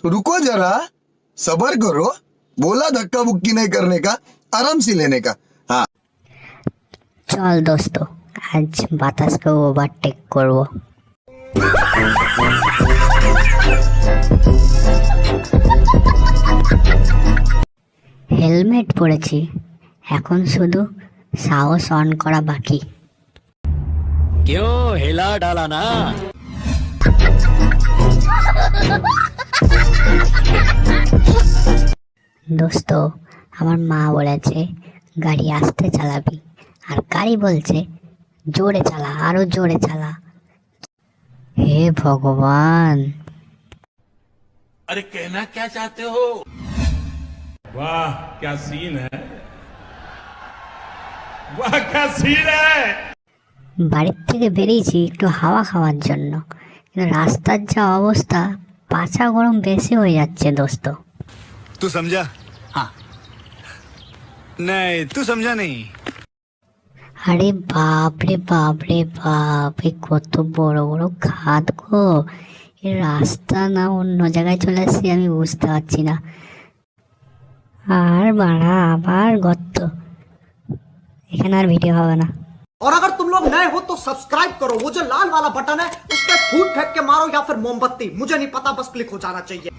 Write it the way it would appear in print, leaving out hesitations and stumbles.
रुको जरा, सबर करो। बोला धक्का बुक्की नहीं करने का, आराम से लेने का। हाँ চল দোস্ত, আজ বাতাসকে ওভারটেক করব। হেলমেট পরেছি, এখন শুধু সাহস অন করা বাকি। क्यों हिला डाला ना। দোস্ত, আমার মা বলেছে গাড়ি আস্তে চালাবি, আর গাড়ি বলছে জোরে চালা, আরো জোরে চালা। হে ভগবান! अरे कहना क्या चाहते हो? वाह क्या सीन है, वाह क्या सीन है। বাড়ির থেকে বেরিয়েছি একটু হাওয়া খাওয়ার জন্য, কিন্তু রাস্তার যা অবস্থা, পাছা গরম বেশি হয়ে যাচ্ছে দোস্ত। तू समझा? हाँ नहीं, तू समझा नहीं। আরে বাপ রে বাপ রে বাপ, এ কত বড় বড় খাদ গো! এ রাস্তা না অন্য জায়গায় চলে আসছি আমি বুঝতে পারছি না। আর বাড়া আবার গর্ত, এখানে আর ভিডিও হবে না। और अगर तुम लोग नए हो तो सब्सक्राइब करो, वो जो लाल वाला बटन है उस पर फूट फेंक के मारो या फिर मोमबत्ती, मुझे नहीं पता, बस क्लिक हो जाना चाहिए।